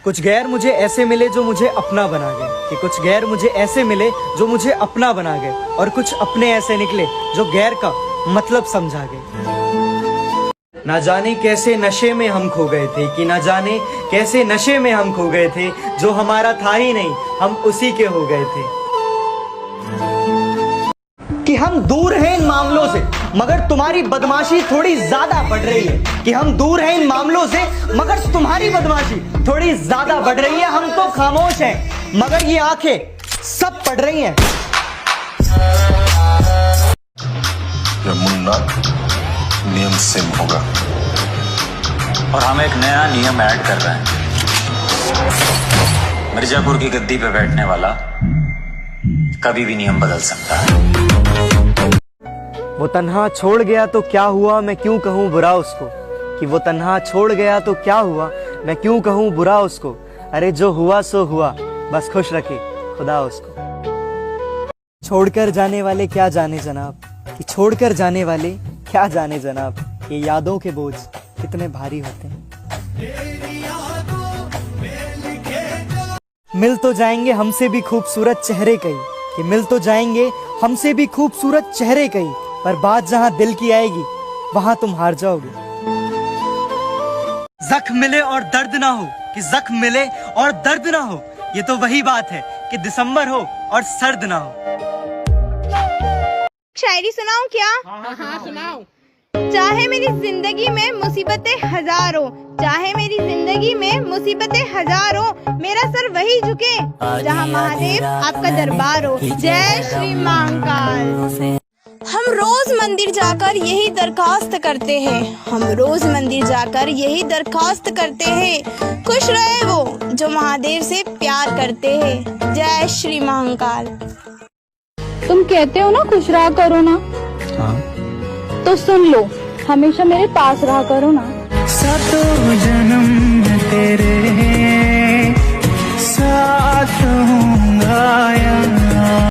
कुछ गैर मुझे ऐसे मिले जो मुझे अपना बना गए, कि कुछ गैर मुझे ऐसे मिले जो मुझे अपना बना गए, और कुछ अपने ऐसे निकले जो गैर का मतलब समझा गए। ना जाने कैसे नशे में हम खो गए थे, कि ना जाने कैसे नशे में हम खो गए थे, जो हमारा था ही नहीं हम उसी के हो गए थे। कि हम दूर हैं इन मामलों से मगर तुम्हारी बदमाशी थोड़ी ज्यादा बढ़ रही है, कि हम दूर हैं इन मामलों से मगर तुम्हारी बदमाशी थोड़ी ज्यादा बढ़ रही है। हम तो खामोश हैं मगर ये आंखें सब पढ़ रही हैं। ये मुन्ना नियम सिम होगा और हम एक नया नियम ऐड कर रहे हैं। मिर्जापुर की गद्दी पे बैठने वाला कभी भी नियम बदल सकता है। वो तन्हा छोड़ गया तो क्या हुआ, मैं क्यों कहूँ बुरा उसको, कि वो तन्हा छोड़ गया तो क्या हुआ, मैं क्यों कहूँ बुरा उसको। अरे जो हुआ सो हुआ, बस खुश रखे खुदा उसको। छोड़कर जाने वाले क्या जाने जनाब, कि छोड़कर जाने वाले क्या जाने जनाब, ये यादों के बोझ कितने भारी होते हैं। मिल तो जाएंगे हमसे भी खूबसूरत चेहरे कई, कि मिल तो जाएंगे हमसे भी खूबसूरत चेहरे कई, पर बात जहां दिल की आएगी वहां तुम हार जाओगे। जख्म मिले और दर्द ना हो, कि जख्म मिले और दर्द ना हो, ये तो वही बात है कि दिसंबर हो और सर्द ना हो। शायरी सुनाऊं क्या? हाँ सुनाओ। चाहे मेरी जिंदगी में मुसीबतें हजारों, चाहे मेरी जिंदगी में मुसीबतें हजारों, मेरा सर वही झुके जहाँ महादेव आपका दरबार हो। जय श्री महाकाल। हम रोज मंदिर जाकर यही दरखास्त करते हैं, हम रोज मंदिर जाकर यही दरखास्त करते हैं, खुश रहे वो जो महादेव से प्यार करते हैं। जय श्री महाकाल। तुम कहते हो ना खुश रहा करो ना, तो सुन लो, हमेशा मेरे पास रहा करो ना। सातों जन्म तेरे